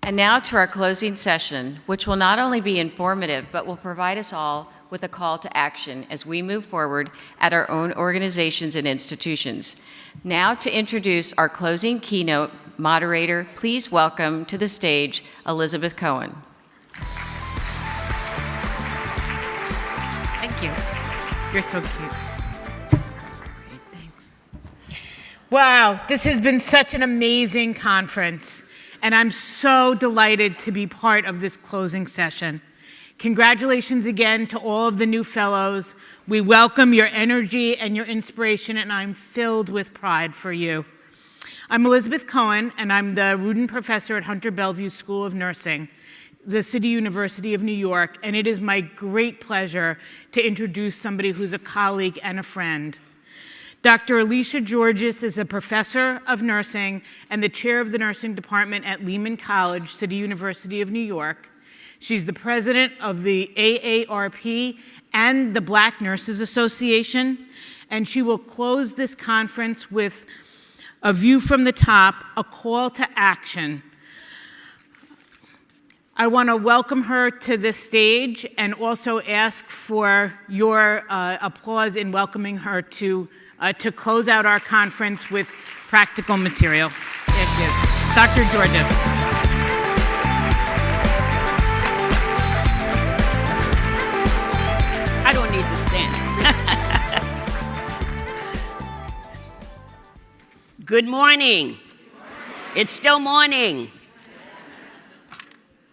And now to our closing session, which will not only be informative, but will provide us all with a call to action as we move forward at our own organizations and institutions. Now to introduce our closing keynote moderator, please welcome to the stage Elizabeth Cohen. Thank you. You're so cute. Great, thanks. Wow, this has been such an amazing conference, and I'm so delighted to be part of this closing session. Congratulations again to all of the new fellows. We welcome your energy and your inspiration, and I'm filled with pride for you. I'm Elizabeth Cohen, and I'm the Rudin Professor at Hunter Bellevue School of Nursing, the City University of New York, and it is my great pleasure to introduce somebody who's a colleague and a friend. Dr. Alicia Georges is a professor of nursing and the chair of the nursing department at Lehman College, City University of New York. She's the president of the AARP and the Black Nurses Association, and she will close this conference with a view from the top, a call to action. I want to welcome her to this stage and also ask for your applause in welcoming her to close out our conference with practical material. There she is, Dr. Georges. I don't need to stand. Good morning. It's still morning.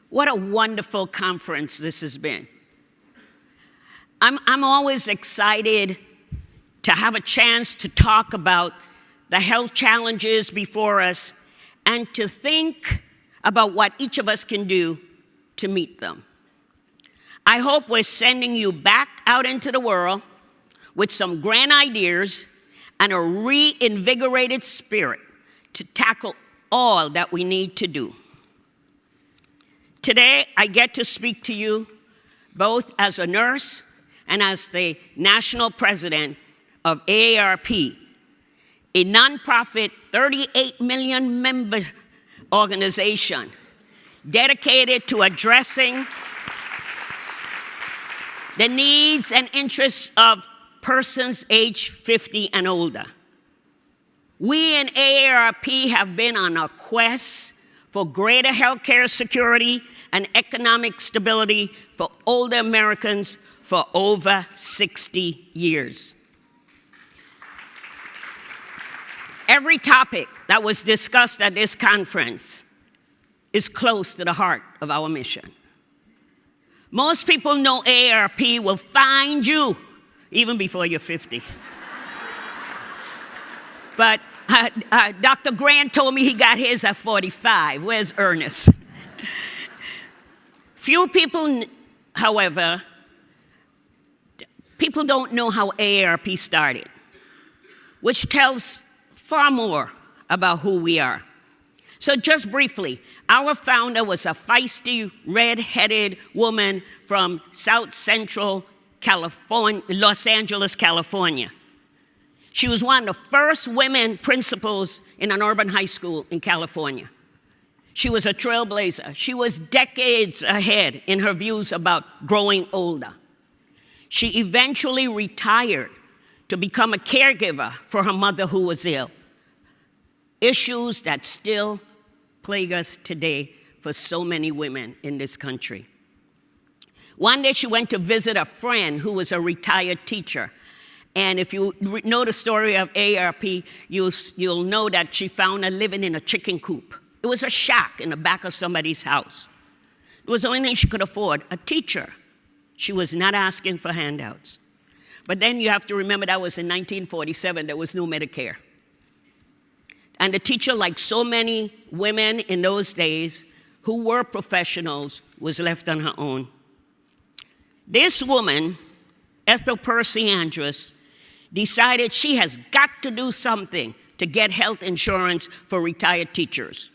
What a wonderful conference this has been. I'm always excited to have a chance to talk about the health challenges before us and to think about what each of us can do to meet them. I hope we're sending you back out into the world with some grand ideas and a reinvigorated spirit to tackle all that we need to do. Today, I get to speak to you both as a nurse and as the national president of AARP, a nonprofit 38 million member organization dedicated to addressing the needs and interests of persons aged 50 and older. We in AARP have been on a quest for greater healthcare security and economic stability for older Americans for over 60 years. Every topic that was discussed at this conference is close to the heart of our mission. Most people know AARP will find you even before you're 50. But Dr. Grant told me he got his at 45. Where's Ernest? Few people, however, people don't know how AARP started, which tells far more about who we are. So just briefly, our founder was a feisty, red-headed woman from South Central California, Los Angeles, California. She was one of the first women principals in an urban high school in California. She was a trailblazer. She was decades ahead in her views about growing older. She eventually retired to become a caregiver for her mother who was ill. Issues that still plague us today for so many women in this country. One day she went to visit a friend who was a retired teacher. And if you know the story of AARP, you'll know that she found her living in a chicken coop. It was a shack in the back of somebody's house. It was the only thing she could afford, a teacher. She was not asking for handouts. But then you have to remember that was in 1947, there was no Medicare. And the teacher, like so many women in those days who were professionals, was left on her own. This woman, Ethel Percy Andrus, decided she has got to do something to get health insurance for retired teachers.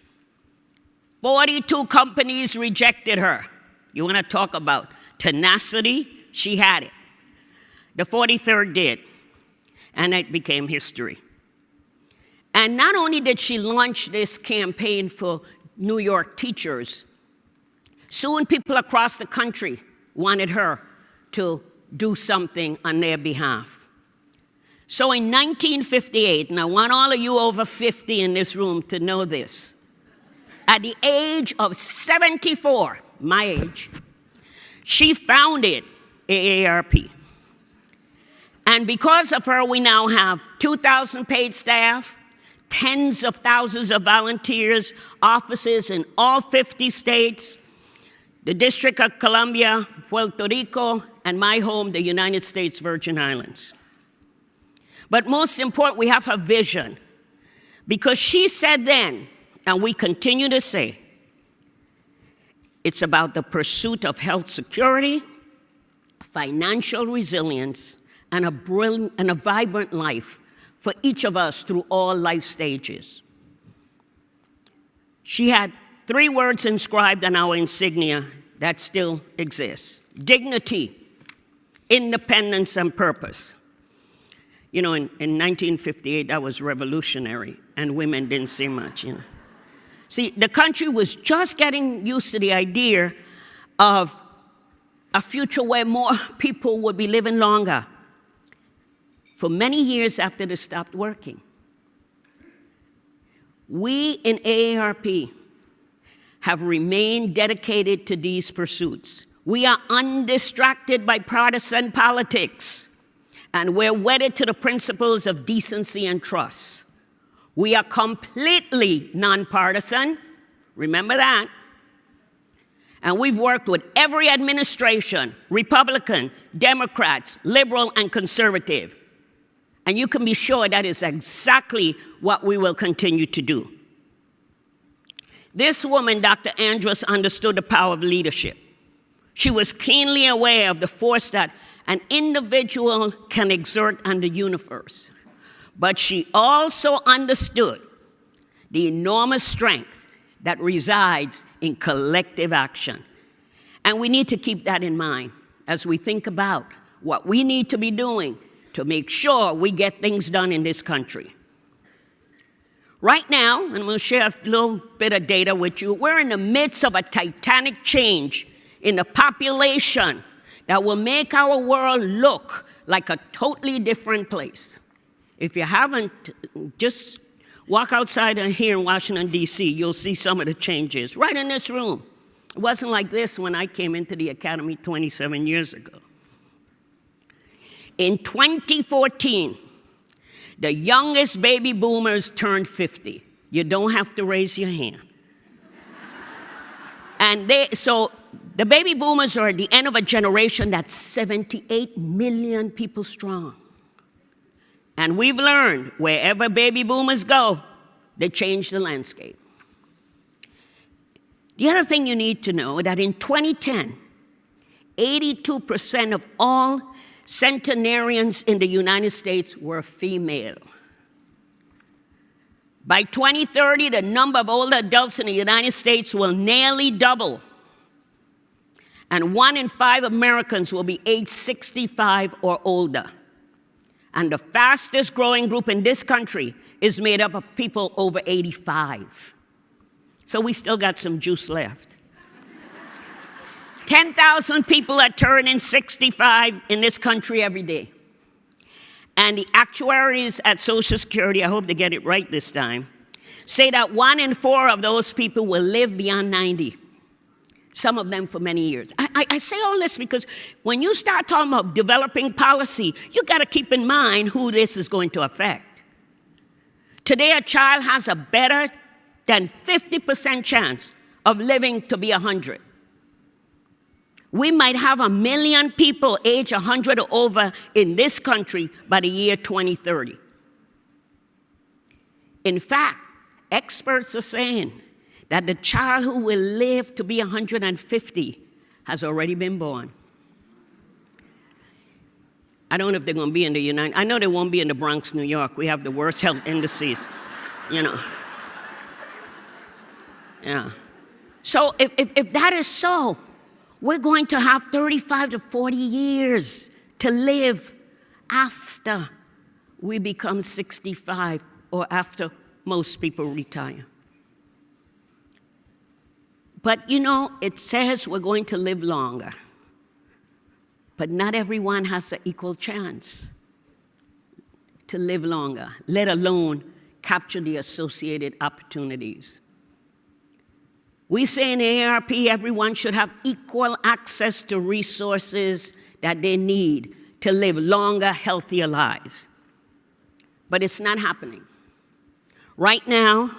42 companies rejected her. You want to talk about tenacity? She had it. The 43rd did, and it became history. And not only did she launch this campaign for New York teachers. Soon people across the country wanted her to do something on their behalf. So in 1958, and I want all of you over 50 in this room to know this, at the age of 74, my age, she founded AARP. And because of her, we now have 2,000 paid staff, tens of thousands of volunteers, offices in all 50 states, the District of Columbia, Puerto Rico, and my home, the United States Virgin Islands. But most important, we have her vision. Because she said then, and we continue to say, it's about the pursuit of health security, financial resilience, and a vibrant life for each of us through all life stages. She had 3 words inscribed on our insignia that still exist: dignity, independence, and purpose. You know, in 1958, that was revolutionary, and women didn't say much, you know. See, the country was just getting used to the idea of a future where more people would be living longer. For many years after they stopped working, we in AARP have remained dedicated to these pursuits. We are undistracted by partisan politics, and we're wedded to the principles of decency and trust. We are completely nonpartisan, remember that. And we've worked with every administration, Republican, Democrats, liberal, and conservative. And you can be sure that is exactly what we will continue to do. This woman, Dr. Andrus, understood the power of leadership. She was keenly aware of the force that an individual can exert on the universe. But she also understood the enormous strength that resides in collective action. And we need to keep that in mind as we think about what we need to be doing to make sure we get things done in this country. Right now, and I'm going to share a little bit of data with you, we're in the midst of a titanic change in the population that will make our world look like a totally different place. If you haven't, just walk outside here in Washington, D.C., you'll see some of the changes right in this room. It wasn't like this when I came into the Academy 27 years ago. In 2014, the youngest baby boomers turned 50. You don't have to raise your hand. And so the baby boomers are at the end of a generation that's 78 million people strong. And we've learned wherever baby boomers go, they change the landscape. The other thing you need to know is that in 2010, 82% of all centenarians in the United States were female. By 2030, the number of older adults in the United States will nearly double. And 1 in 5 Americans will be age 65 or older. And the fastest growing group in this country is made up of people over 85. So we still got some juice left. 10,000 people are turning 65 in this country every day. And the actuaries at Social Security, I hope they get it right this time, say that 1 in 4 of those people will live beyond 90. Some of them for many years. I say all this because when you start talking about developing policy, you got to keep in mind who this is going to affect. Today, a child has a better than 50% chance of living to be 100. We might have 1 million people age 100 or over in this country by the year 2030. In fact, experts are saying that the child who will live to be 150 has already been born. I don't know if they're going to be in the United... I know they won't be in the Bronx, New York. We have the worst health indices, you know. Yeah. So if that is so, we're going to have 35 to 40 years to live after we become 65 or after most people retire. But you know, it says we're going to live longer. But not everyone has an equal chance to live longer, let alone capture the associated opportunities. We say in AARP everyone should have equal access to resources that they need to live longer, healthier lives. But it's not happening. Right now,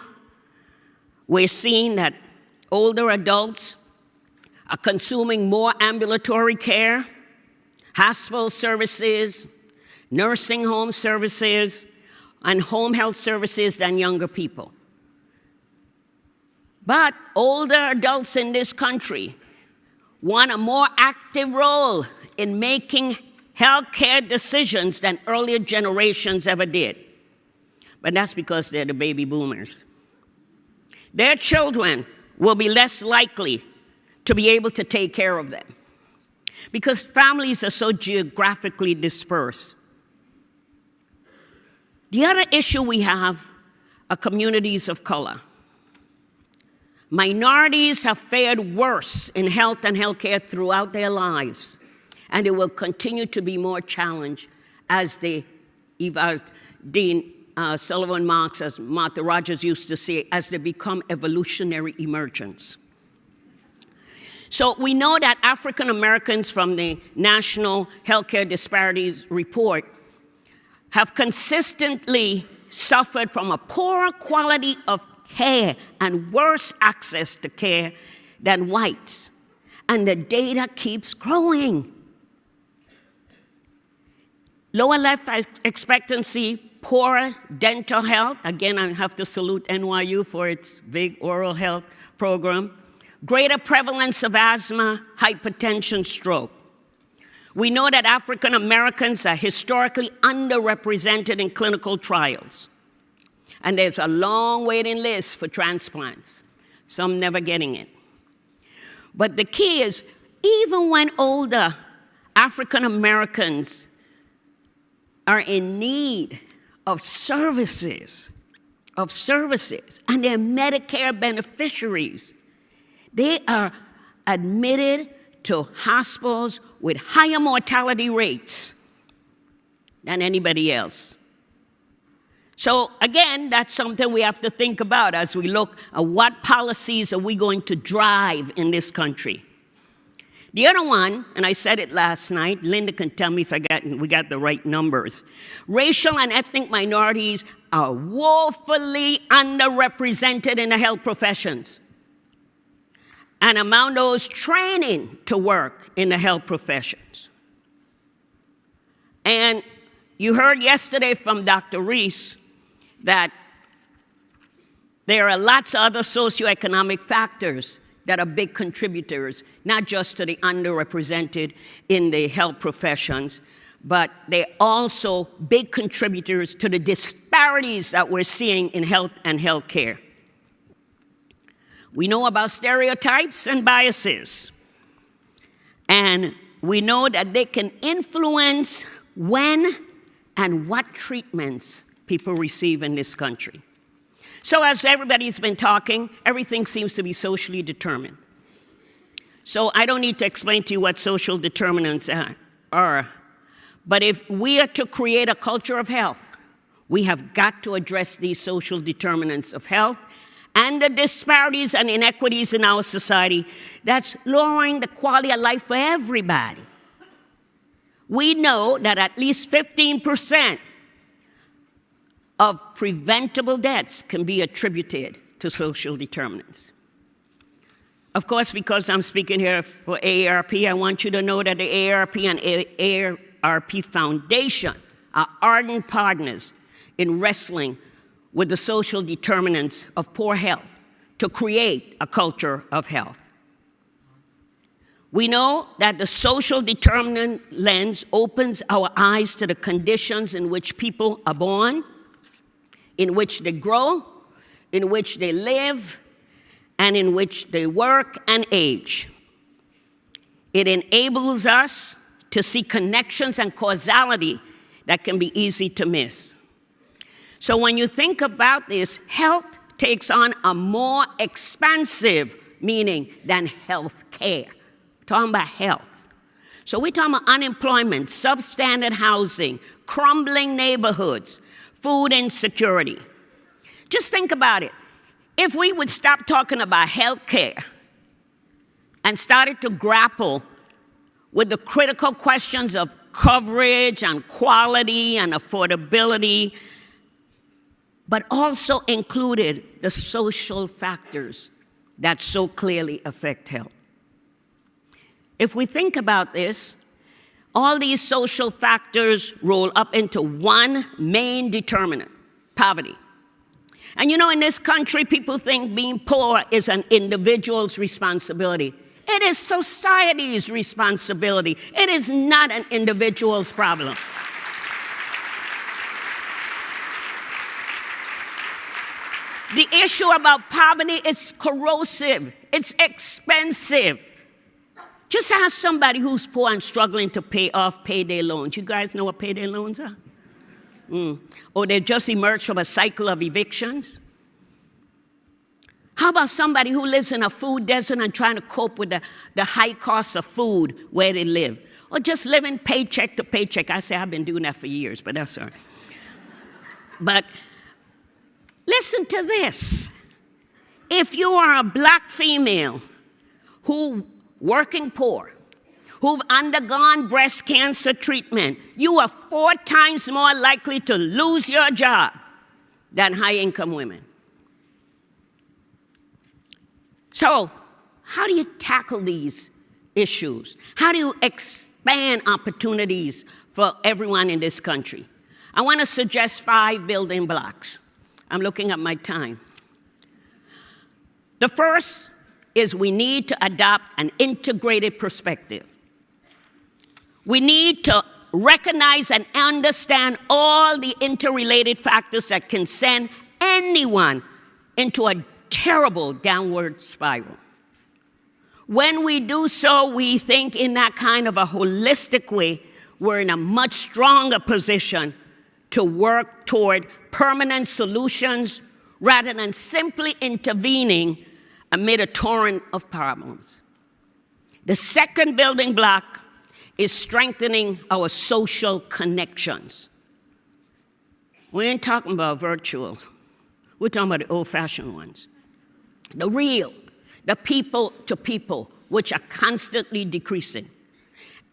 we're seeing that older adults are consuming more ambulatory care, hospital services, nursing home services, and home health services than younger people. But older adults in this country want a more active role in making healthcare decisions than earlier generations ever did. But that's because they're the baby boomers. Their children will be less likely to be able to take care of them because families are so geographically dispersed. The other issue we have are communities of color. Minorities have fared worse in health and healthcare throughout their lives, and it will continue to be more challenged as Dean Sullivan Marx, as Martha Rogers used to say, as they become evolutionary emergents. So we know that African Americans from the National Healthcare Disparities Report have consistently suffered from a poorer quality of care and worse access to care than whites. And the data keeps growing. Lower life expectancy, poorer dental health. Again, I have to salute NYU for its big oral health program. Greater prevalence of asthma, hypertension, stroke. We know that African Americans are historically underrepresented in clinical trials. And there's a long waiting list for transplants, some never getting it. But the key is, even when older African Americans are in need of services, and they're Medicare beneficiaries, they are admitted to hospitals with higher mortality rates than anybody else. So again, that's something we have to think about as we look at what policies are we going to drive in this country. The other one, and I said it last night, Linda can tell me if we got the right numbers. Racial and ethnic minorities are woefully underrepresented in the health professions. And among those training to work in the health professions. And you heard yesterday from Dr. Reese that there are lots of other socioeconomic factors that are big contributors, not just to the underrepresented in the health professions, but they're also big contributors to the disparities that we're seeing in health and healthcare. We know about stereotypes and biases, and we know that they can influence when and what treatments people receive in this country. So as everybody's been talking, everything seems to be socially determined. So I don't need to explain to you what social determinants are. But if we are to create a culture of health, we have got to address these social determinants of health and the disparities and inequities in our society that's lowering the quality of life for everybody. We know that at least 15% of preventable deaths can be attributed to social determinants. Of course, because I'm speaking here for AARP, I want you to know that the AARP and AARP Foundation are ardent partners in wrestling with the social determinants of poor health to create a culture of health. We know that the social determinant lens opens our eyes to the conditions in which people are born, in which they grow, in which they live, and in which they work and age. It enables us to see connections and causality that can be easy to miss. So when you think about this, health takes on a more expansive meaning than health care. We're talking about health. So we're talking about unemployment, substandard housing, crumbling neighborhoods, food insecurity. Just think about it. If we would stop talking about health care and started to grapple with the critical questions of coverage and quality and affordability, but also included the social factors that so clearly affect health. If we think about this, all these social factors roll up into one main determinant: poverty. And you know, in this country, people think being poor is an individual's responsibility. It is society's responsibility. It is not an individual's problem. The issue about poverty is corrosive. It's expensive. Just ask somebody who's poor and struggling to pay off payday loans. You guys know what payday loans are? Or they just emerged from a cycle of evictions. How about somebody who lives in a food desert and trying to cope with the high cost of food where they live? Or just living paycheck to paycheck. I say I've been doing that for years, but that's all right. But listen to this. If you are a black female who working poor, who've undergone breast cancer treatment, you are 4 times more likely to lose your job than high-income women. So, how do you tackle these issues? How do you expand opportunities for everyone in this country? I want to suggest 5 building blocks. I'm looking at my time. The first is we need to adopt an integrated perspective. We need to recognize and understand all the interrelated factors that can send anyone into a terrible downward spiral. When we do so, we think in that kind of a holistic way, we're in a much stronger position to work toward permanent solutions rather than simply intervening amid a torrent of problems. The second building block is strengthening our social connections. We ain't talking about virtual. We're talking about the old-fashioned ones. The real, the people to people, which are constantly decreasing.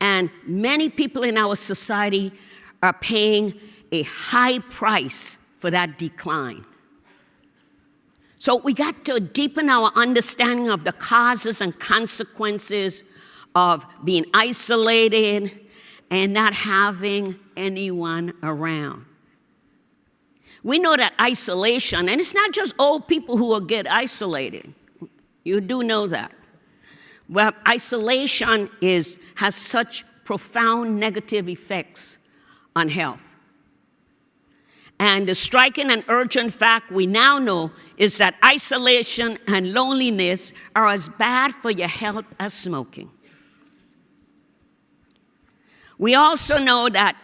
And many people in our society are paying a high price for that decline. So we got to deepen our understanding of the causes and consequences of being isolated and not having anyone around. We know that isolation, and it's not just old people who will get isolated. You do know that. Well, isolation has such profound negative effects on health. And the striking and urgent fact we now know is that isolation and loneliness are as bad for your health as smoking. We also know that,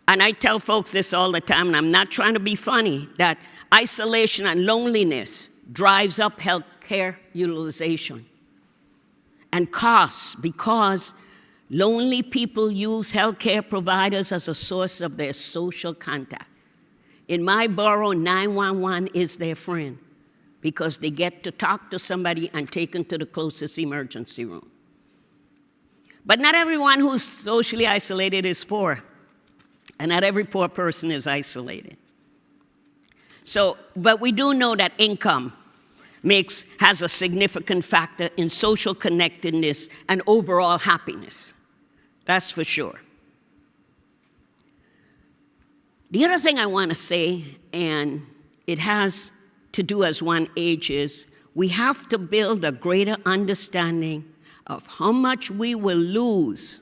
and I tell folks this all the time, and I'm not trying to be funny, that isolation and loneliness drives up health care utilization and costs because lonely people use health care providers as a source of their social contact. In my borough, 911 is their friend because they get to talk to somebody and take them to the closest emergency room. But not everyone who's socially isolated is poor, and not every poor person is isolated. But we do know that income has a significant factor in social connectedness and overall happiness. That's for sure. The other thing I want to say, and it has to do as one ages, we have to build a greater understanding of how much we will lose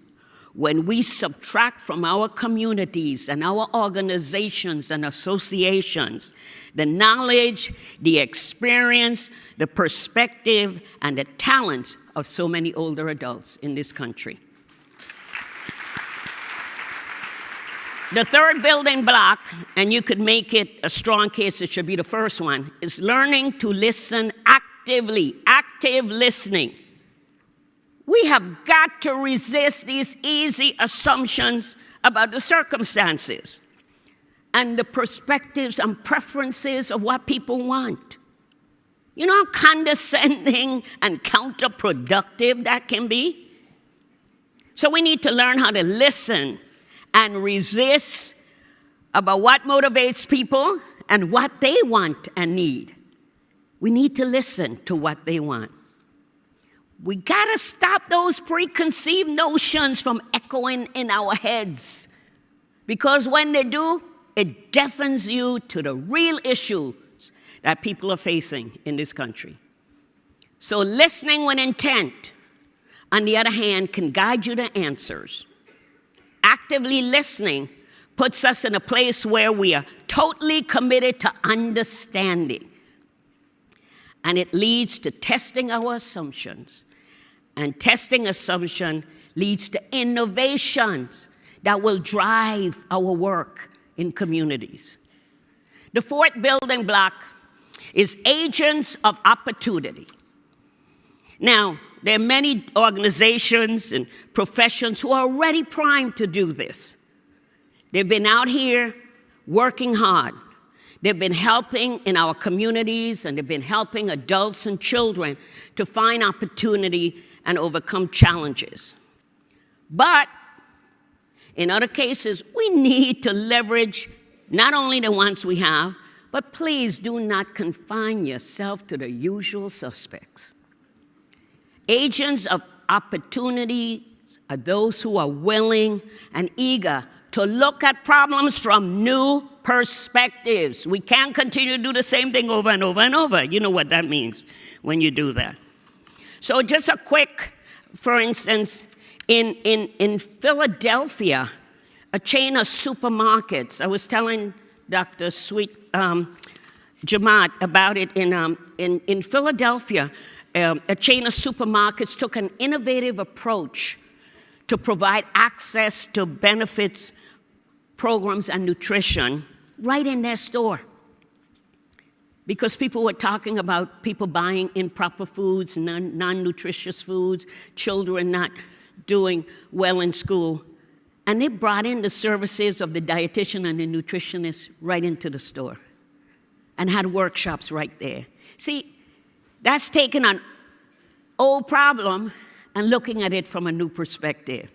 when we subtract from our communities and our organizations and associations the knowledge, the experience, the perspective, and the talents of so many older adults in this country. The third building block, and you could make it a strong case, it should be the first one, is learning to listen actively active listening. We have got to resist these easy assumptions about the circumstances and the perspectives and preferences of what people want. You know how condescending and counterproductive that can be? So we need to learn how to listen and resist about what motivates people and what they want and need. We need to listen to what they want. We gotta stop those preconceived notions from echoing in our heads, because when they do, it deafens you to the real issues that people are facing in this country. So listening with intent, on the other hand, can guide you to answers. Actively listening puts us in a place where we are totally committed to understanding. And it leads to testing our assumptions. And testing assumption leads to innovations that will drive our work in communities. The fourth building block is agents of opportunity. Now, there are many organizations and professions who are already primed to do this. They've been out here working hard. They've been helping in our communities, and they've been helping adults and children to find opportunity and overcome challenges. But in other cases, we need to leverage not only the ones we have, but please do not confine yourself to the usual suspects. Agents of opportunity are those who are willing and eager to look at problems from new perspectives. We can't continue to do the same thing over and over and over. You know what that means when you do that. So just a quick, for instance, in Philadelphia, a chain of supermarkets, I was telling Dr. Jamaat about it in Philadelphia. A chain of supermarkets took an innovative approach to provide access to benefits, programs, and nutrition right in their store. Because people were talking about people buying improper foods, non-nutritious foods, children not doing well in school. And they brought in the services of the dietitian and the nutritionist right into the store and had workshops right there. See, that's taking an old problem and looking at it from a new perspective.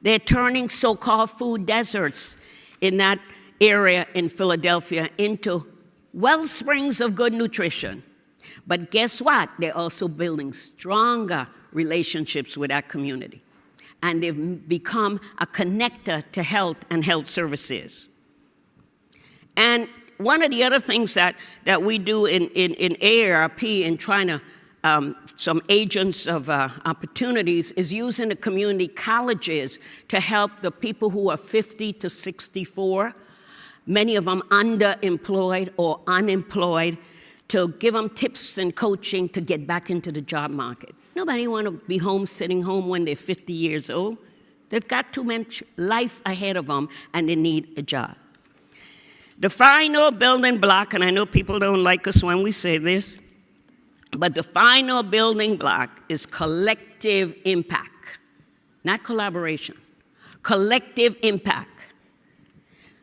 They're turning so-called food deserts in that area in Philadelphia into wellsprings of good nutrition. But guess what? They're also building stronger relationships with that community. And they've become a connector to health and health services. And one of the other things that we do in AARP in trying to, some agents of opportunities is using the community colleges to help the people who are 50 to 64, many of them underemployed or unemployed, to give them tips and coaching to get back into the job market. Nobody want to be home, sitting home when they're 50 years old. They've got too much life ahead of them, and they need a job. The final building block, and I know people don't like us when we say this, but the final building block is collective impact, not collaboration. Collective impact.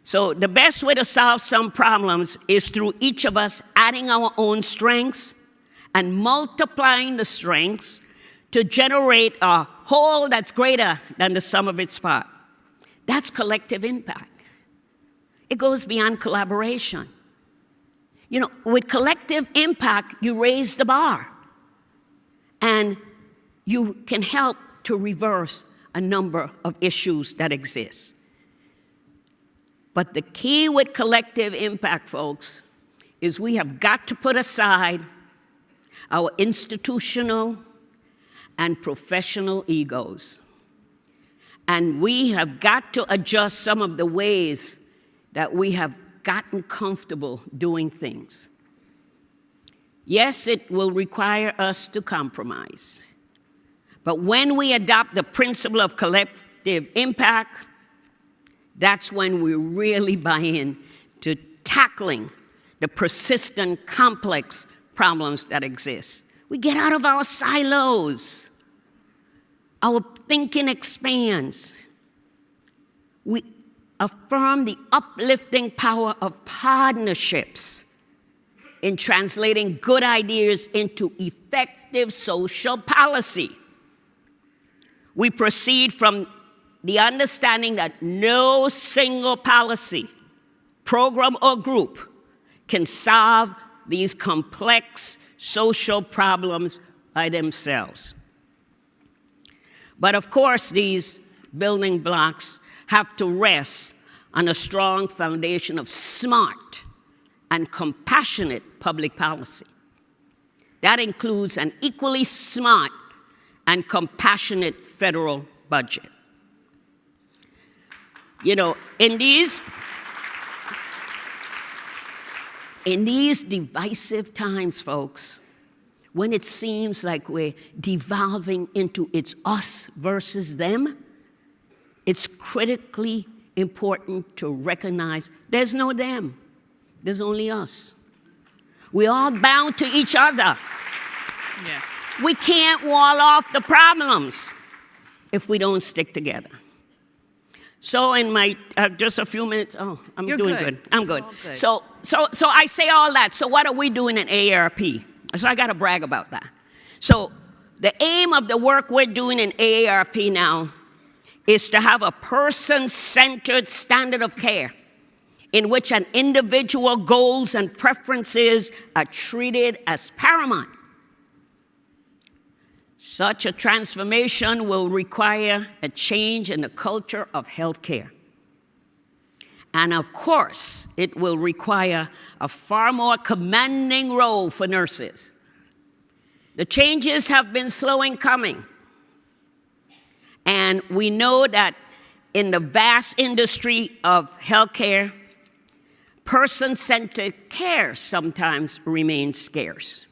So the best way to solve some problems is through each of us adding our own strengths and multiplying the strengths to generate a whole that's greater than the sum of its parts. That's collective impact. It goes beyond collaboration. You know, with collective impact, you raise the bar. And you can help to reverse a number of issues that exist. But the key with collective impact, folks, is we have got to put aside our institutional and professional egos. And we have got to adjust some of the ways that we have gotten comfortable doing things. Yes, it will require us to compromise. But when we adopt the principle of collective impact, that's when we really buy in to tackling the persistent, complex problems that exist We get out of our silos. Our thinking expands. We affirm the uplifting power of partnerships in translating good ideas into effective social policy. We proceed from the understanding that no single policy, program, or group can solve these complex social problems by themselves. But of course, these building blocks have to rest on a strong foundation of smart and compassionate public policy. That includes an equally smart and compassionate federal budget. You know, in these divisive times, folks, when it seems like we're devolving into it's us versus them, it's critically important to recognize there's no them. There's only us. We're all bound to each other. Yeah. We can't wall off the problems if we don't stick together. So in my, just a few minutes, I'm doing good. I'm good. Good. So I say all that. So what are we doing in AARP? So I got to brag about that. So the aim of the work we're doing in AARP now is to have a person-centered standard of care in which an individual goals and preferences are treated as paramount. Such a transformation will require a change in the culture of healthcare. And of course, it will require a far more commanding role for nurses. The changes have been slow in coming. And we know that in the vast industry of healthcare, person-centered care sometimes remains scarce.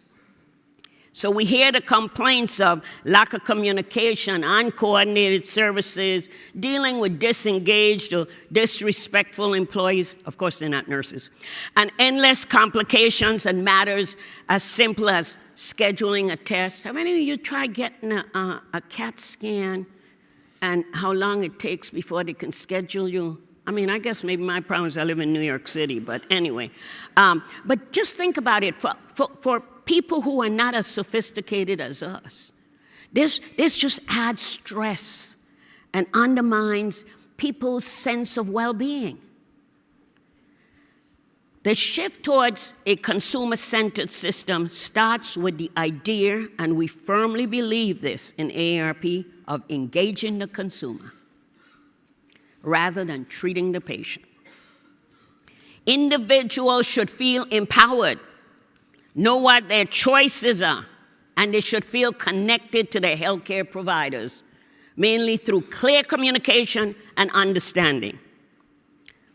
So we hear the complaints of lack of communication, uncoordinated services, dealing with disengaged or disrespectful employees. Of course, they're not nurses. And endless complications and matters as simple as scheduling a test. How many of you tried getting a CAT scan and how long it takes before they can schedule you? I mean, I guess maybe my problem is I live in New York City, but anyway. But just think about it. For people who are not as sophisticated as us, this just adds stress and undermines people's sense of well-being. The shift towards a consumer-centered system starts with the idea, and we firmly believe this in AARP, of engaging the consumer rather than treating the patient. Individuals should feel empowered, know what their choices are, and they should feel connected to their healthcare providers, mainly through clear communication and understanding.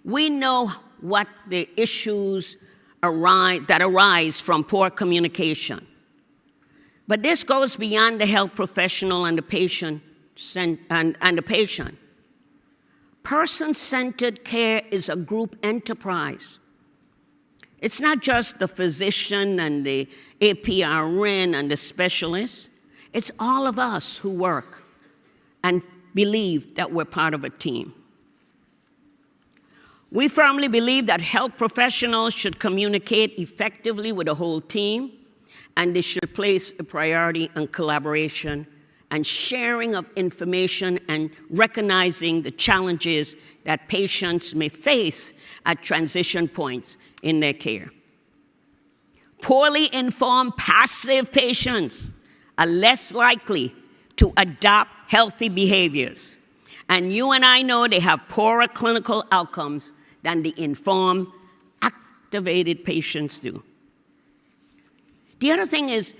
We know what the issues that arise from poor communication. But this goes beyond the health professional and the patient. Person-centered care is a group enterprise. It's not just the physician and the APRN and the specialist. It's all of us who work and believe that we're part of a team. We firmly believe that health professionals should communicate effectively with the whole team, and they should place a priority on collaboration and sharing of information and recognizing the challenges that patients may face at transition points in their care. Poorly informed, passive patients are less likely to adopt healthy behaviors. And you and I know they have poorer clinical outcomes than the informed, activated patients do. The other thing is,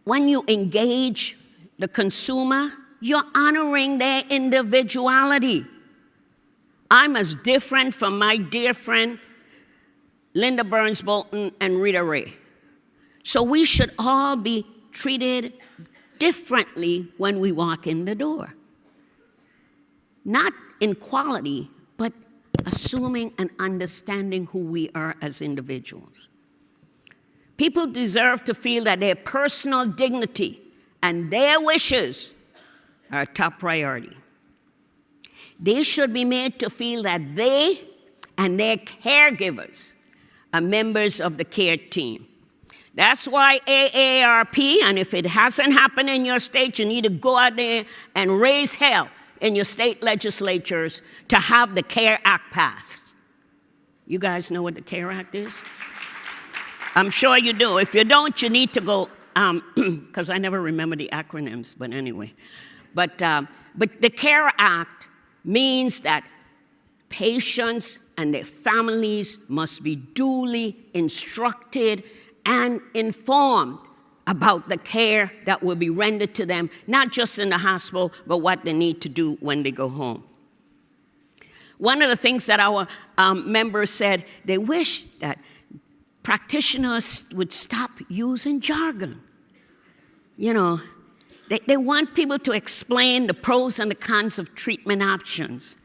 when you engage the consumer, you're honoring their individuality. I'm as different from my dear friend, Linda Burns Bolton and Rita Ray. So we should all be treated differently when we walk in the door. Not in quality, but assuming and understanding who we are as individuals. People deserve to feel that their personal dignity and their wishes are a top priority. They should be made to feel that they and their caregivers are members of the care team. That's why AARP, and if it hasn't happened in your state, you need to go out there and raise hell in your state legislatures to have the CARE Act passed. You guys know what the CARE Act is? I'm sure you do. If you don't, you need to go, because I never remember the acronyms, but anyway. But the CARE Act means that patients and their families must be duly instructed and informed about the care that will be rendered to them, not just in the hospital, but what they need to do when they go home. One of the things that our members said, they wish that practitioners would stop using jargon. You know, they want people to explain the pros and the cons of treatment options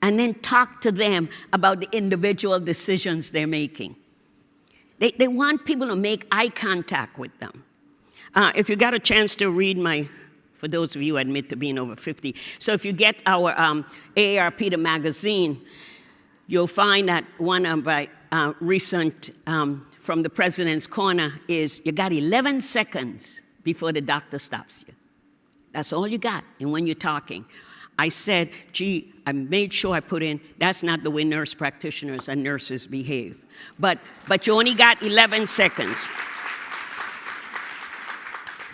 and then talk to them about the individual decisions they're making. They want people to make eye contact with them. If you got a chance to read for those of you who admit to being over 50, so if you get our AARP, the magazine, you'll find that one of my recent from the President's Corner is you got 11 seconds before the doctor stops you. That's all you got, and when you're talking. I said, gee, I made sure I put in, that's not the way nurse practitioners and nurses behave. But you only got 11 seconds.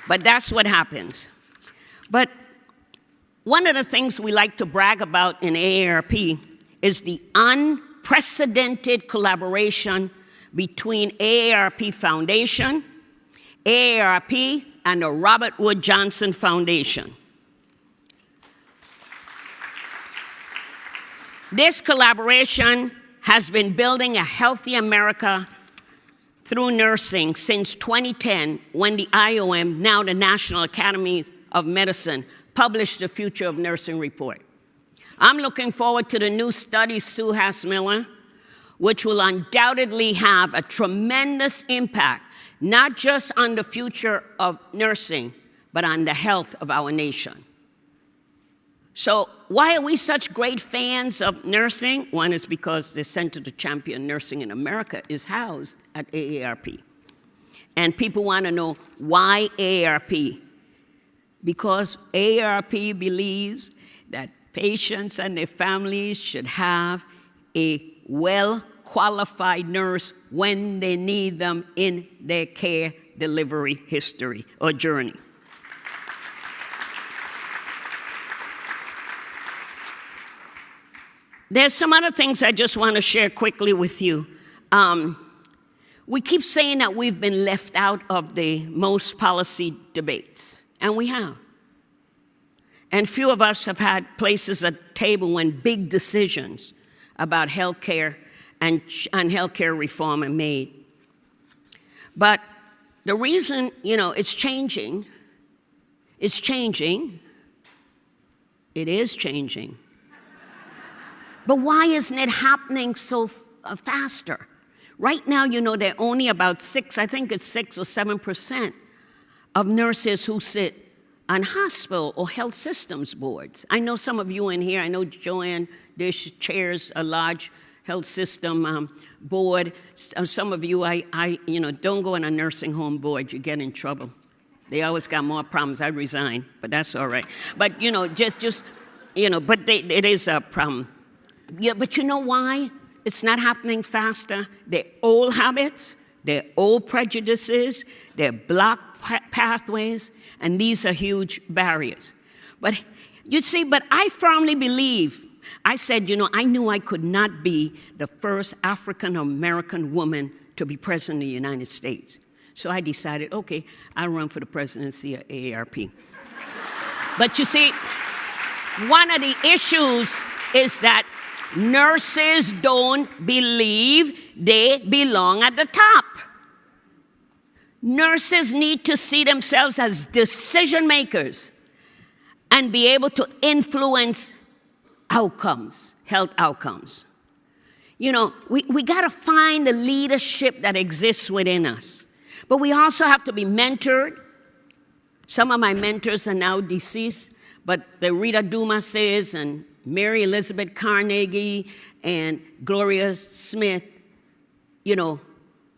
But that's what happens. But one of the things we like to brag about in AARP is the unprecedented collaboration between AARP Foundation, AARP, and the Robert Wood Johnson Foundation. This collaboration has been building a healthy America through nursing since 2010, when the IOM, now the National Academy of Medicine, published the Future of Nursing report. I'm looking forward to the new study Sue Hass-Miller, which will undoubtedly have a tremendous impact, not just on the future of nursing, but on the health of our nation. So why are we such great fans of nursing? One is because the Center to Champion Nursing in America is housed at AARP. And people want to know why AARP? Because AARP believes that patients and their families should have a well-qualified nurse when they need them in their care delivery history or journey. There's some other things I just want to share quickly with you. We keep saying that we've been left out of the most policy debates, and we have. And few of us have had places at the table when big decisions about health care and health care reform are made. But the reason, it's changing. It is changing. But why isn't it happening so faster? Right now, there are only about 6 or 7% of nurses who sit on hospital or health systems boards. I know some of you in here, I know Joanne Dish chairs a large health system board. Some of you, don't go on a nursing home board, you get in trouble. They always got more problems. I resign, but that's all right. But, it is a problem. Yeah, but you know why it's not happening faster? They're old habits, they're old prejudices, they're blocked pathways, and these are huge barriers. But I firmly believe, I said, I knew I could not be the first African-American woman to be president of the United States. So I decided, okay, I'll run for the presidency of AARP. But one of the issues is that nurses don't believe they belong at the top. Nurses need to see themselves as decision makers and be able to influence outcomes, health outcomes. We got to find the leadership that exists within us. But we also have to be mentored. Some of my mentors are now deceased, but the Rita Dumases and Mary Elizabeth Carnegie and Gloria Smith,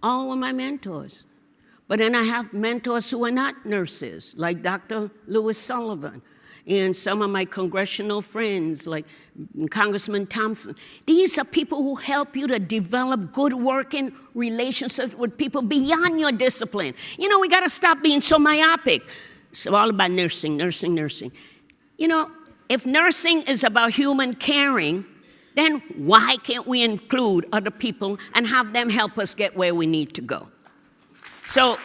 all were my mentors. But then I have mentors who are not nurses, like Dr. Lewis Sullivan, and some of my congressional friends, like Congressman Thompson. These are people who help you to develop good working relationships with people beyond your discipline. We got to stop being so myopic. It's all about nursing, nursing, nursing. If nursing is about human caring, then why can't we include other people and have them help us get where we need to go? So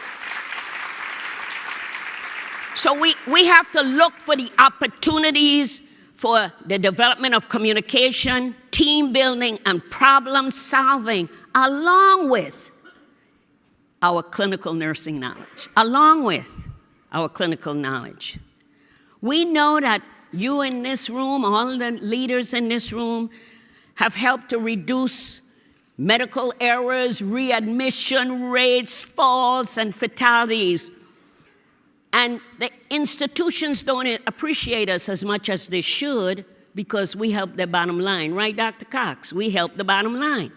we have to look for the opportunities for the development of communication, team building, and problem solving, along with our clinical nursing knowledge. We know that you in this room, all the leaders in this room, have helped to reduce medical errors, readmission rates, falls, and fatalities. And the institutions don't appreciate us as much as they should because we help their bottom line. Right, Dr. Cox? We help the bottom line.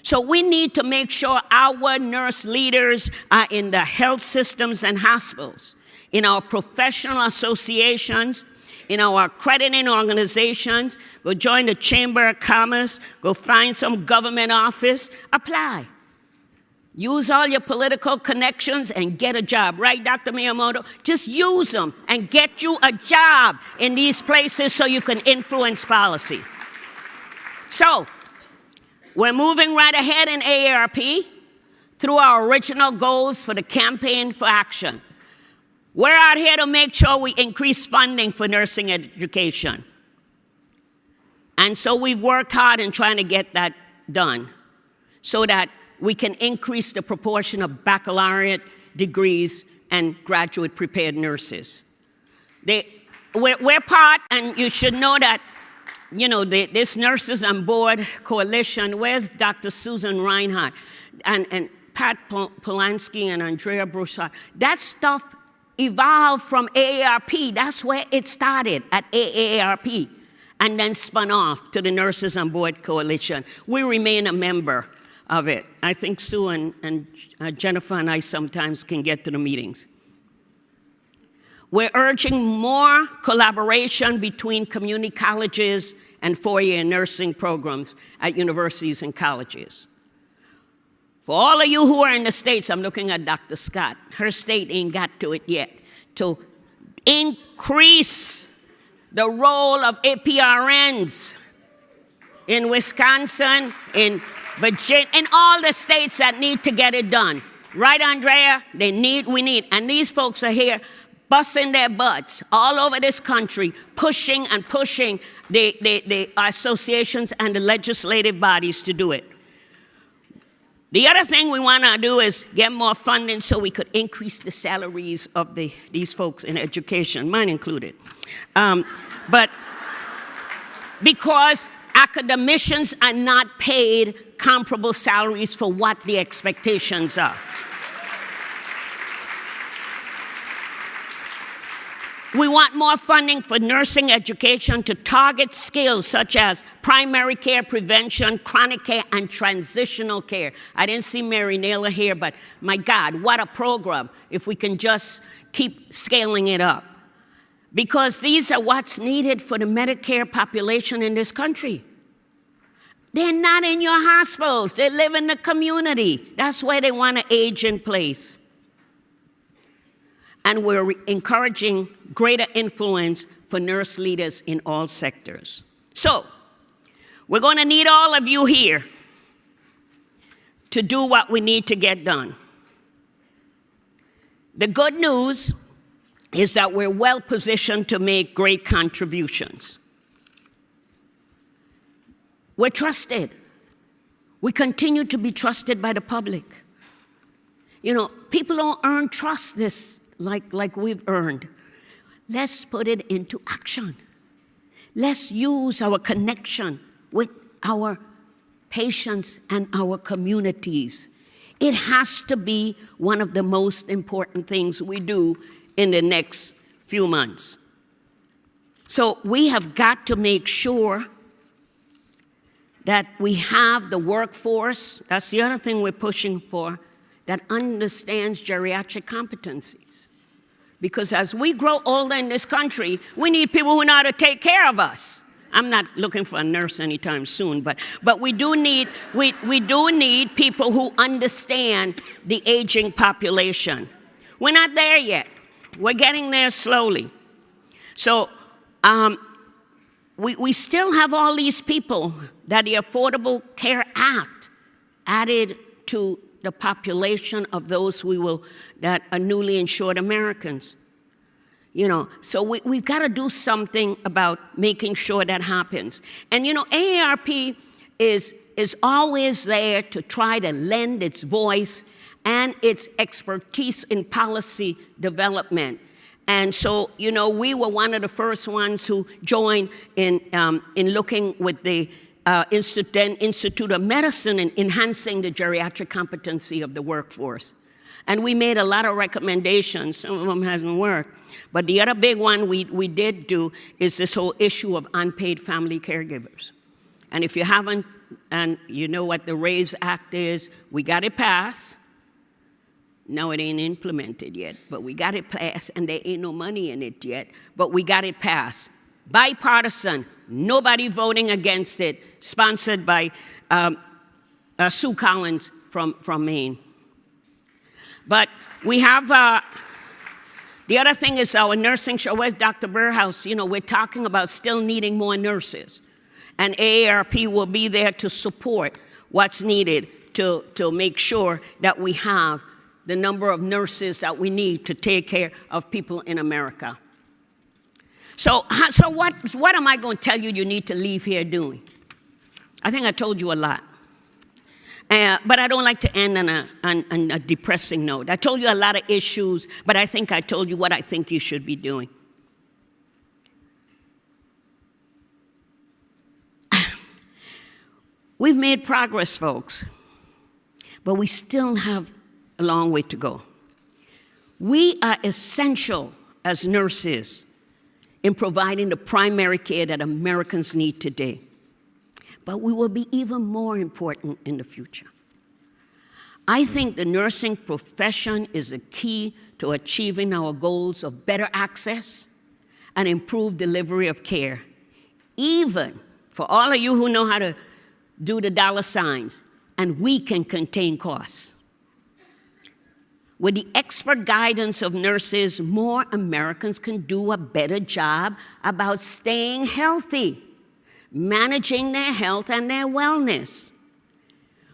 So we need to make sure our nurse leaders are in the health systems and hospitals, in our professional associations, in our accrediting organizations. Go join the Chamber of Commerce, go find some government office, apply. Use all your political connections and get a job. Right, Dr. Miyamoto? Just use them and get you a job in these places so you can influence policy. So, we're moving right ahead in AARP through our original goals for the Campaign for Action. We're out here to make sure we increase funding for nursing education. And so we've worked hard in trying to get that done so that we can increase the proportion of baccalaureate degrees and graduate prepared nurses. We're part, and you should know that, this Nurses on Board coalition, where's Dr. Susan Reinhardt and Pat Polanski and Andrea Broussard? That stuff evolved from AARP. That's where it started, at AARP, and then spun off to the Nurses on Board Coalition. We remain a member of it. I think Sue and Jennifer and I sometimes can get to the meetings. We're urging more collaboration between community colleges and four-year nursing programs at universities and colleges. For all of you who are in the States, I'm looking at Dr. Scott. Her state ain't got to it yet. To increase the role of APRNs in Wisconsin, in Virginia, in all the states that need to get it done. Right, Andrea? We need. And these folks are here busting their butts all over this country, pushing and pushing the associations and the legislative bodies to do it. The other thing we want to do is get more funding so we could increase the salaries of these folks in education, mine included. But because academicians are not paid comparable salaries for what the expectations are. We want more funding for nursing education to target skills such as primary care prevention, chronic care, and transitional care. I didn't see Mary Naylor here, but my God, what a program if we can just keep scaling it up. Because these are what's needed for the Medicare population in this country. They're not in your hospitals. They live in the community. That's where they want to age in place. And we're encouraging greater influence for nurse leaders in all sectors. So, we're going to need all of you here to do what we need to get done. The good news is that we're well positioned to make great contributions. We're trusted. We continue to be trusted by the public. People don't earn trust like we've earned. Let's put it into action. Let's use our connection with our patients and our communities It has to be one of the most important things we do in the next few months. So we have got to make sure that we have the workforce, that's the other thing we're pushing for, that understands geriatric competencies. Because as we grow older in this country, we need people who know how to take care of us. I'm not looking for a nurse anytime soon, but we do need people who understand the aging population. We're not there yet. We're getting there slowly. So we still have all these people that the Affordable Care Act added to the population of those that are newly insured Americans. So we've got to do something about making sure that happens. And AARP is always there to try to lend its voice and its expertise in policy development. And so, we were one of the first ones who joined in looking with the Institute of Medicine and enhancing the geriatric competency of the workforce. And we made a lot of recommendations. Some of them hasn't worked. But the other big one we did do is this whole issue of unpaid family caregivers. And if you haven't, and you know what the RAISE Act is, we got it passed. No, it ain't implemented yet, but we got it passed, and there ain't no money in it yet, but we got it passed. Bipartisan, nobody voting against it, sponsored by Sue Collins from Maine. But we have, the other thing is our nursing show. Where's Dr. Burhouse? We're talking about still needing more nurses. And AARP will be there to support what's needed to make sure that we have the number of nurses that we need to take care of people in America. So what am I going to tell you need to leave here doing? I think I told you a lot. But I don't like to end on a depressing note. I told you a lot of issues, but I think I told you what I think you should be doing. We've made progress, folks, but we still have a long way to go. We are essential as nurses in providing the primary care that Americans need today. But we will be even more important in the future. I think the nursing profession is the key to achieving our goals of better access and improved delivery of care, even for all of you who know how to do the dollar signs, and we can contain costs. With the expert guidance of nurses, more Americans can do a better job about staying healthy, managing their health and their wellness.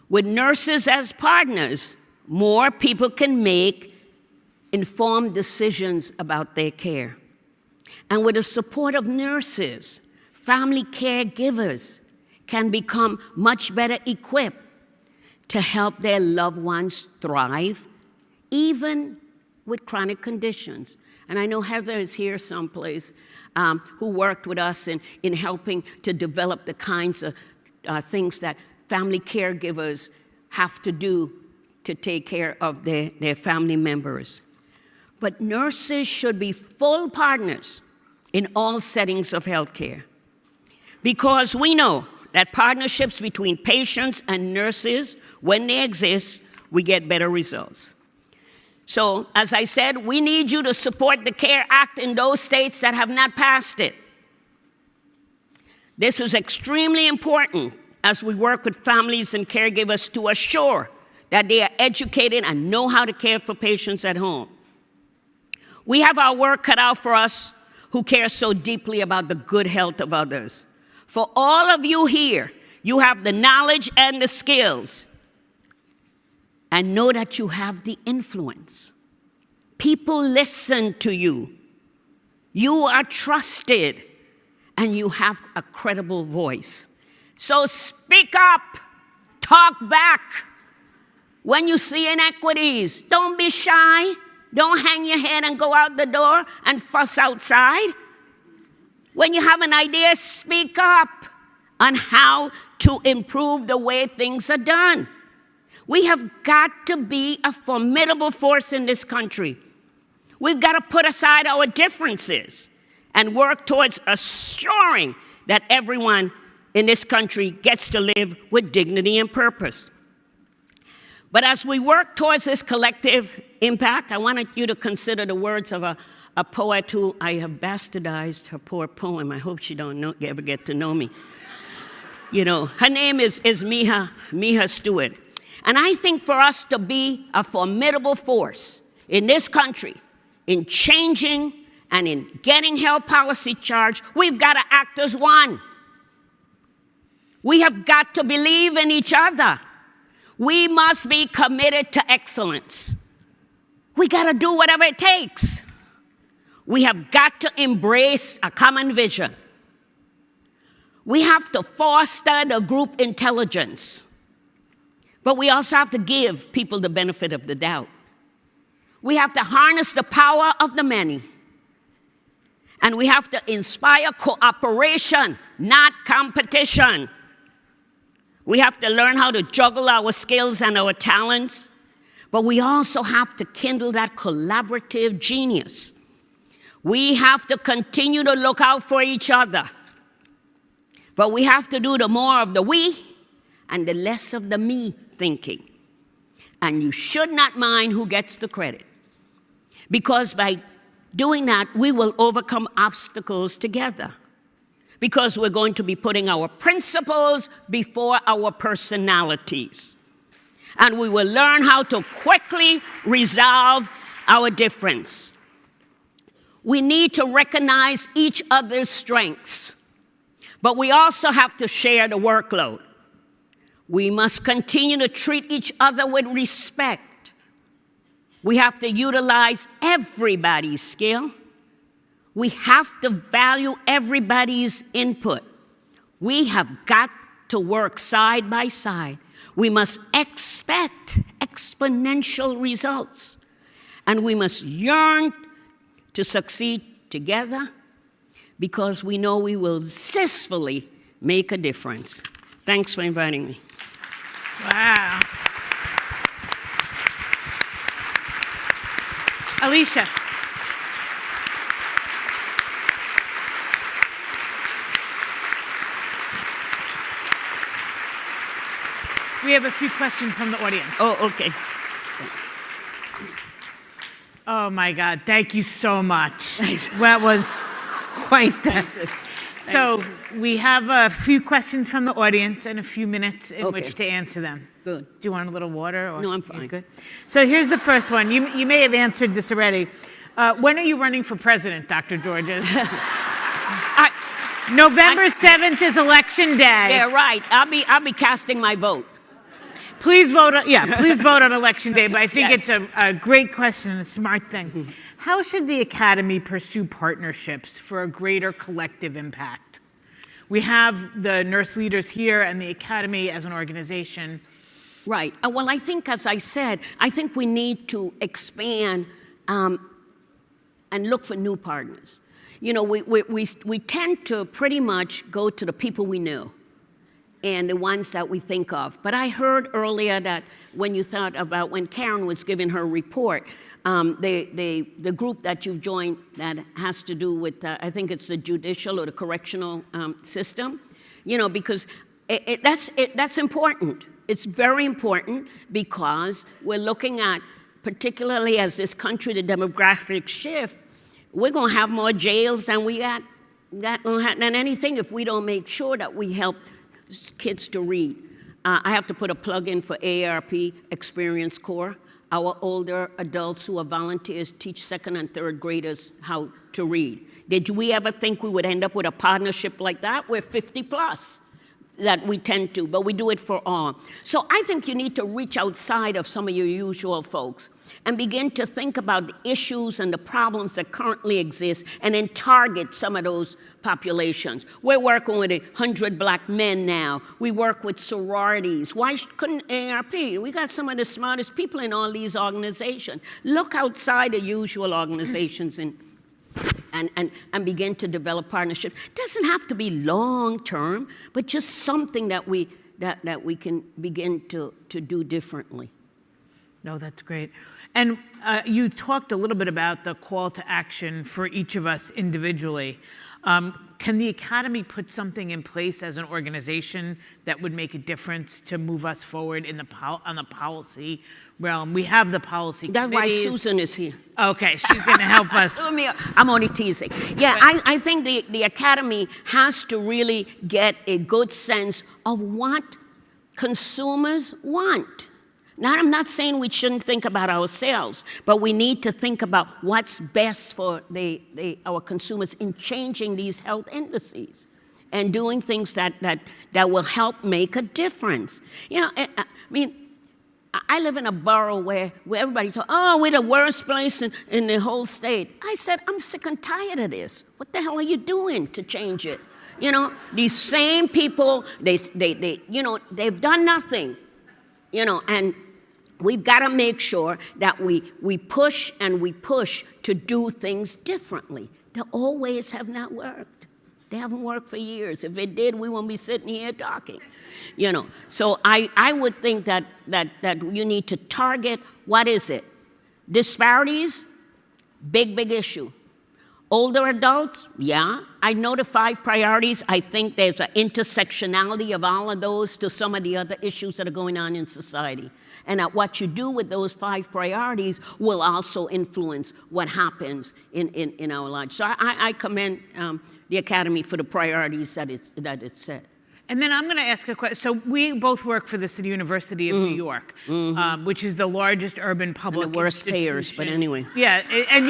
With nurses as partners, more people can make informed decisions about their care. And with the support of nurses, family caregivers can become much better equipped to help their loved ones thrive, even with chronic conditions. And I know Heather is here someplace who worked with us in helping to develop the kinds of things that family caregivers have to do to take care of their family members. But nurses should be full partners in all settings of healthcare, because we know that partnerships between patients and nurses, when they exist, we get better results. So, as I said, we need you to support the CARE Act in those states that have not passed it. This is extremely important as we work with families and caregivers to assure that they are educated and know how to care for patients at home. We have our work cut out for us who care so deeply about the good health of others. For all of you here, you have the knowledge and the skills. And know that you have the influence. People listen to you. You are trusted, and you have a credible voice. So speak up, talk back. When you see inequities, don't be shy. Don't hang your head and go out the door and fuss outside. When you have an idea, speak up on how to improve the way things are done. We have got to be a formidable force in this country. We've got to put aside our differences and work towards assuring that everyone in this country gets to live with dignity and purpose. But as we work towards this collective impact, I wanted you to consider the words of a poet who I have bastardized her poor poem. I hope she don't ever get to know me. Her name is Miha Stewart. And I think for us to be a formidable force in this country, in changing and in getting health policy charged, we've got to act as one. We have got to believe in each other. We must be committed to excellence. We got to do whatever it takes. We have got to embrace a common vision. We have to foster the group intelligence. But we also have to give people the benefit of the doubt. We have to harness the power of the many. And we have to inspire cooperation, not competition. We have to learn how to juggle our skills and our talents. But we also have to kindle that collaborative genius. We have to continue to look out for each other. But we have to do the more of the we and the less of the me thinking. And you should not mind who gets the credit. Because by doing that, we will overcome obstacles together. Because we're going to be putting our principles before our personalities. And we will learn how to quickly resolve our difference. We need to recognize each other's strengths. But we also have to share the workload. We must continue to treat each other with respect. We have to utilize everybody's skill. We have to value everybody's input. We have got to work side by side. We must expect exponential results. And we must yearn to succeed together because we know we will zestfully make a difference. Thanks for inviting me. Wow. Alicia. We have a few questions from the audience. Oh, okay. Thanks. Oh my God, thank you so much. That was quite the... So we have a few questions from the audience and a few minutes in which to answer them. Good. Do you want a little water? Or no, I'm fine. Good. So here's the first one. You may have answered this already. When are you running for president, Dr. Georges? November 7th is election day. Yeah, right. I'll be casting my vote. Please vote on election day, but I think it's a great question and a smart thing. Mm-hmm. How should the Academy pursue partnerships for a greater collective impact? We have the nurse leaders here and the Academy as an organization. Right. Well, I think, as I said, I think we need to expand and look for new partners. We tend to pretty much go to the people we know and the ones that we think of. But I heard earlier that when you thought about, when Karen was giving her report, the group that you've joined that has to do with, I think it's the judicial or the correctional system, because that's important. It's very important because we're looking at, particularly as this country, the demographic shift, we're going to have more jails than we got than anything if we don't make sure that we help kids to read. I have to put a plug in for AARP Experience Corps. Our older adults who are volunteers teach second and third graders how to read. Did we ever think we would end up with a partnership like that? We're 50 plus that we tend to, but we do it for all. So I think you need to reach outside of some of your usual folks and begin to think about the issues and the problems that currently exist and then target some of those populations. We're working with 100 black men now. We work with sororities. Why couldn't AARP? We got some of the smartest people in all these organizations. Look outside the usual organizations and begin to develop partnerships. It doesn't have to be long-term, but just something that we that we can begin to do differently. No, that's great. And you talked a little bit about the call to action for each of us individually. Can the Academy put something in place as an organization that would make a difference to move us forward in on the policy realm? We have the policy That's why committees. Susan is here. Okay, she's going to help us. I'm only teasing. Yeah, I think the Academy has to really get a good sense of what consumers want. Now, I'm not saying we shouldn't think about ourselves, but we need to think about what's best for our consumers in changing these health indices and doing things that will help make a difference. You know, I mean, I live in a borough where everybody talks, oh, we're the worst place in the whole state. I said, I'm sick and tired of this. What the hell are you doing to change it? You know, these same people, they've done nothing. You know, and we've got to make sure that we push and we push to do things differently. They always have not worked. They haven't worked for years. If it did, we wouldn't be sitting here talking. You know, so I would think that you need to target, what is it? Disparities, big issue. Older adults, yeah. I know the 5 priorities. I think there's an intersectionality of all of those to some of the other issues that are going on in society. And that what you do with those 5 priorities will also influence what happens in our lives. So I commend the Academy for the priorities that it's set. And then I'm going to ask a question. So we both work for the City University of New York, which is the largest urban public and the worst payers, but anyway. Yeah, and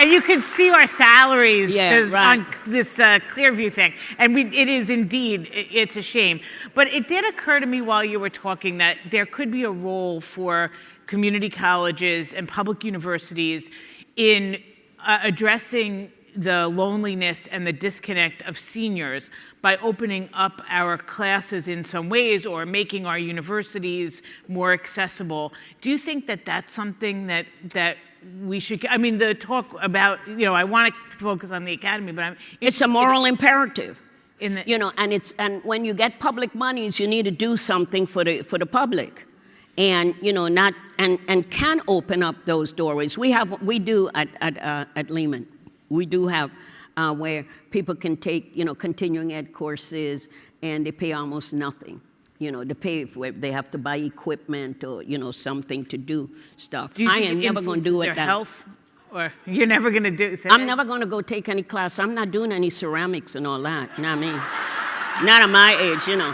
you can see our salaries on this Clearview thing. And it is indeed, it's a shame. But it did occur to me while you were talking that there could be a role for community colleges and public universities in addressing the loneliness and the disconnect of seniors by opening up our classes in some ways or making our universities more accessible. Do you think that that's something that we should, I mean, the talk about, you know, I want to focus on the Academy, but it's a moral imperative. You know, and when you get public monies, you need to do something for the public. And, you know, and can open up those doorways. We do at Lehman. We do have where people can take, you know, continuing ed courses, and they pay almost nothing. You know, they have to buy equipment or, you know, something to do stuff. Do you think I am never going to do it. Their health, or you're never going to do? I'm never going to go take any class. I'm not doing any ceramics and all that. You know what I mean? Not at my age, you know.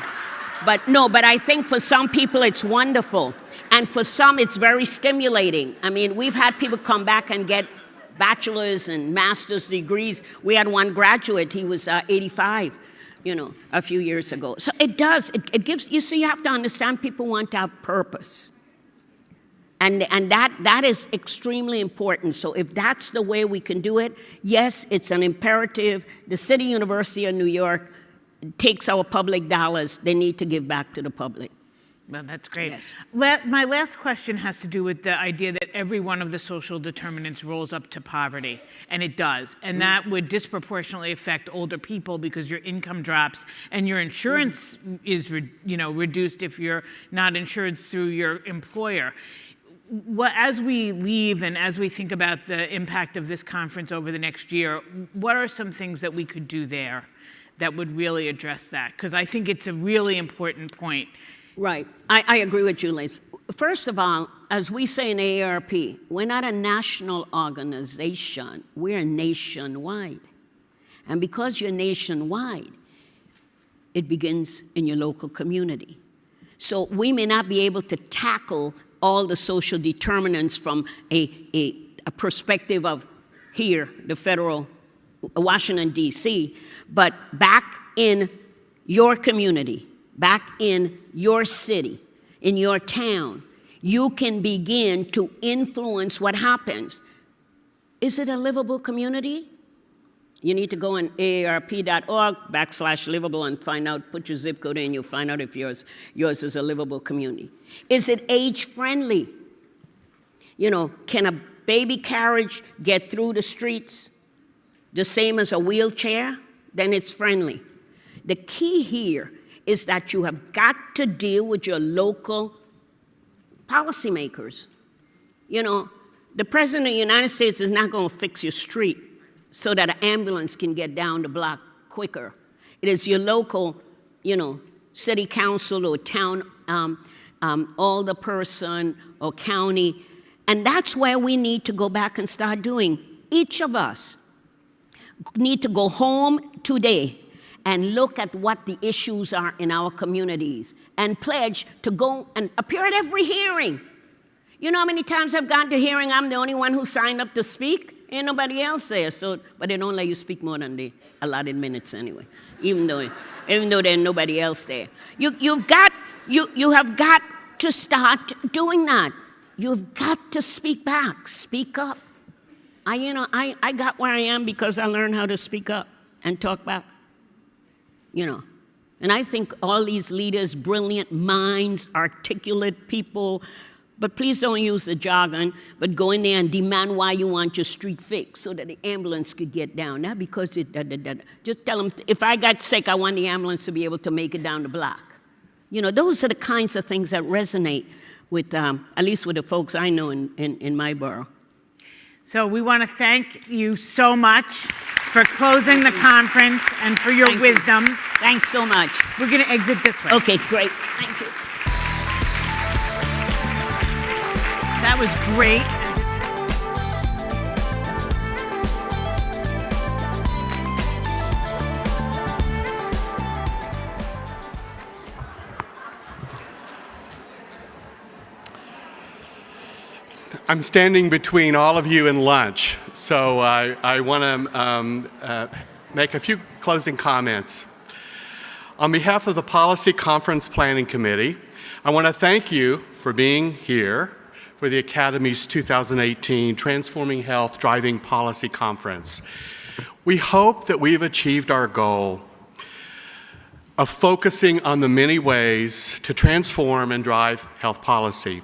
But I think for some people it's wonderful, and for some it's very stimulating. I mean, we've had people come back and get bachelor's and master's degrees. We had one graduate, he was 85, you know, a few years ago. So it gives, you see, you have to understand people want to have purpose. And that is extremely important. So if that's the way we can do it, yes, it's an imperative. The City University of New York takes our public dollars. They need to give back to the public. Well, that's great. Yes. My last question has to do with the idea that every one of the social determinants rolls up to poverty, and it does. And that would disproportionately affect older people because your income drops and your insurance is reduced if you're not insured through your employer. As we leave and as we think about the impact of this conference over the next year, what are some things that we could do there that would really address that? Because I think it's a really important point. Right. I agree with you, Liz. First of all, as we say in AARP, we're not a national organization. We're nationwide. And because you're nationwide, it begins in your local community. So we may not be able to tackle all the social determinants from a perspective of here, the federal, Washington, D.C., but back in your community, back in your city, in your town, you can begin to influence what happens. Is it a livable community? You need to go on aarp.org/livable and find out, put your zip code in, you'll find out if yours is a livable community. Is it age-friendly? You know, can a baby carriage get through the streets the same as a wheelchair? Then it's friendly. The key here is that you have got to deal with your local policymakers. You know, the President of the United States is not going to fix your street so that an ambulance can get down the block quicker. It is your local, city council or town alderperson or county. And that's where we need to go back and start doing. Each of us need to go home today and look at what the issues are in our communities and pledge to go and appear at every hearing. You know how many times I've gone to hearing, I'm the only one who signed up to speak? Ain't nobody else there, but they don't let you speak more than the allotted minutes anyway, even though there's nobody else there. You have got to start doing that. You've got to speak back, speak up. I got where I am because I learned how to speak up and talk back. And I think all these leaders, brilliant minds, articulate people, but please don't use the jargon, but go in there and demand why you want your street fixed so that the ambulance could get down. Not because just tell them, if I got sick, I want the ambulance to be able to make it down the block. Those are the kinds of things that resonate with, at least with the folks I know in my borough. So we want to thank you so much for closing the conference and for your wisdom. Thanks so much. We're going to exit this way. Okay, great. Thank you. That was great. I'm standing between all of you and lunch, so I want to make a few closing comments. On behalf of the Policy Conference Planning Committee, I want to thank you for being here for the Academy's 2018 Transforming Health Driving Policy Conference. We hope that we've achieved our goal of focusing on the many ways to transform and drive health policy.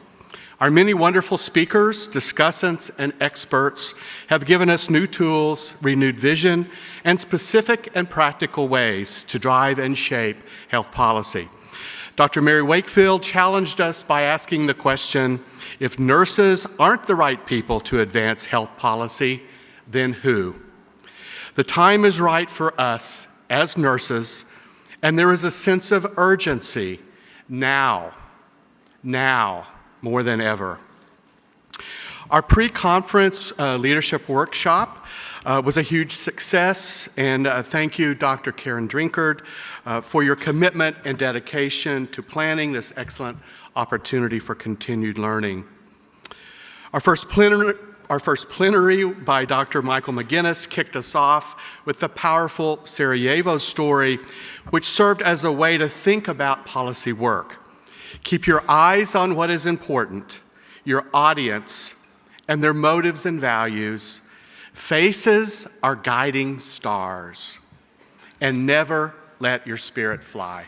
Our many wonderful speakers, discussants, and experts have given us new tools, renewed vision, and specific and practical ways to drive and shape health policy. Dr. Mary Wakefield challenged us by asking the question, if nurses aren't the right people to advance health policy, then who? The time is right for us as nurses, and there is a sense of urgency now more than ever. Our pre-conference leadership workshop was a huge success, and thank you, Dr. Karen Drinkard, for your commitment and dedication to planning this excellent opportunity for continued learning. Our first plenary by Dr. Michael Mcginnis kicked us off with the powerful Sarajevo story, which served as a way to think about policy work. Keep your eyes on what is important, your audience, and their motives and values. Faces are guiding stars, and never let your spirit fly.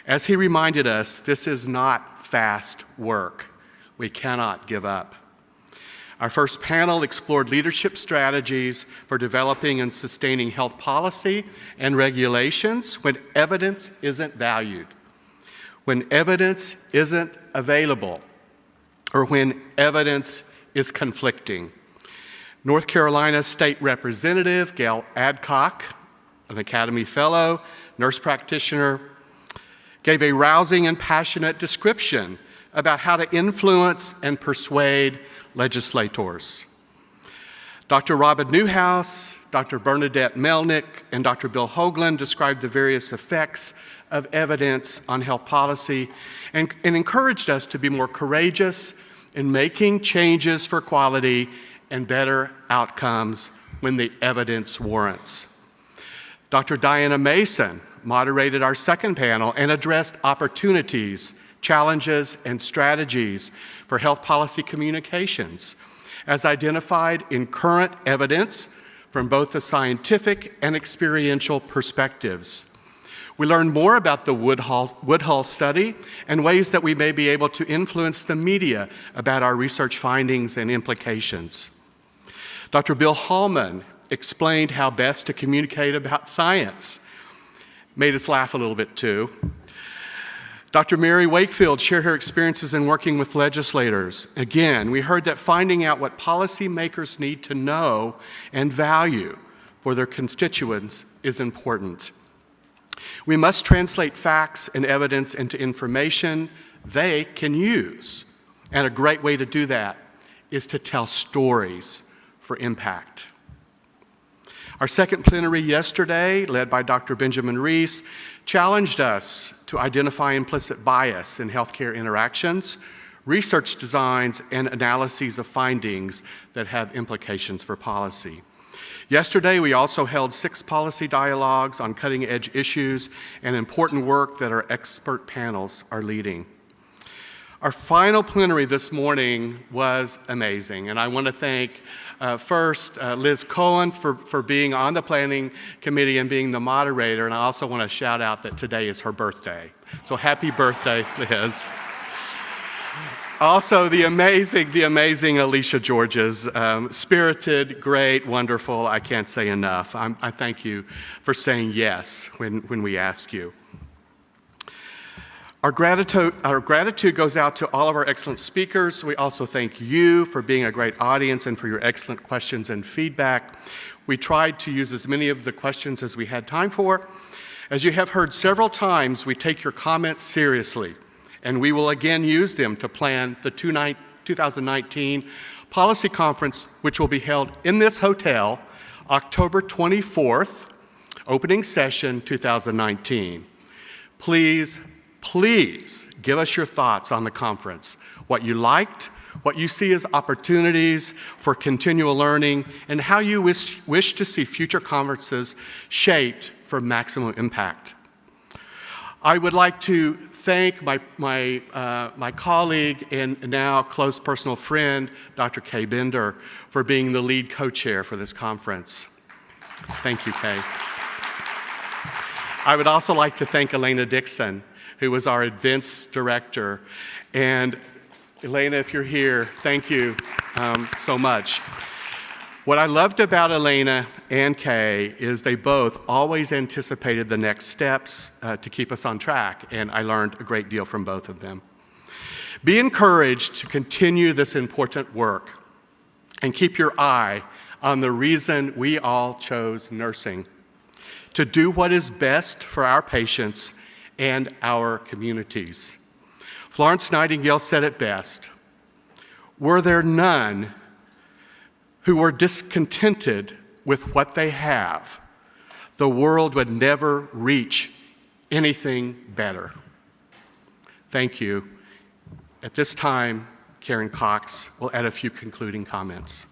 As he reminded us, this is not fast work. We cannot give up. Our first panel explored leadership strategies for developing and sustaining health policy and regulations when evidence isn't valued, when evidence isn't available, or when evidence is conflicting. North Carolina State Representative Gail Adcock, an Academy Fellow, nurse practitioner, gave a rousing and passionate description about how to influence and persuade legislators. Dr. Robin Newhouse, Dr. Bernadette Melnick, and Dr. Bill Hoagland described the various effects of evidence on health policy and encouraged us to be more courageous in making changes for quality and better outcomes when the evidence warrants. Dr. Diana Mason moderated our second panel and addressed opportunities, challenges, and strategies for health policy communications as identified in current evidence from both the scientific and experiential perspectives. We learned more about the Woodhull study and ways that we may be able to influence the media about our research findings and implications. Dr. Bill Hallman explained how best to communicate about science. made us laugh a little bit too. Dr. Mary Wakefield shared her experiences in working with legislators. Again, we heard that finding out what policymakers need to know and value for their constituents is important. We must translate facts and evidence into information they can use. And a great way to do that is to tell stories for impact. Our second plenary yesterday, led by Dr. Benjamin Reese, challenged us to identify implicit bias in healthcare interactions, research designs, and analyses of findings that have implications for policy. Yesterday, we also held 6 policy dialogues on cutting-edge issues and important work that our expert panels are leading. Our final plenary this morning was amazing, and I want to thank first Liz Cohen for being on the planning committee and being the moderator, and I also want to shout out that today is her birthday. So happy birthday, Liz. Also, the amazing Alicia Georges, spirited, great, wonderful, I can't say enough. I thank you for saying yes when we ask you. Our gratitude goes out to all of our excellent speakers. We also thank you for being a great audience and for your excellent questions and feedback. We tried to use as many of the questions as we had time for. As you have heard several times, we take your comments seriously, and we will again use them to plan the 2019 policy conference, which will be held in this hotel, October 24th, opening session 2019. Please give us your thoughts on the conference, what you liked, what you see as opportunities for continual learning, and how you wish to see future conferences shaped for maximum impact. I would like to thank my colleague and now close personal friend, Dr. Kay Bender, for being the lead co-chair for this conference. Thank you, Kay. I would also like to thank Elena Dixon, who was our events director. And Elena, if you're here, thank you so much. What I loved about Elena and Kay is they both always anticipated the next steps to keep us on track, and I learned a great deal from both of them. Be encouraged to continue this important work and keep your eye on the reason we all chose nursing, to do what is best for our patients and our communities. Florence Nightingale said it best, "Were there none who were discontented with what they have, the world would never reach anything better." Thank you. At this time, Karen Cox will add a few concluding comments.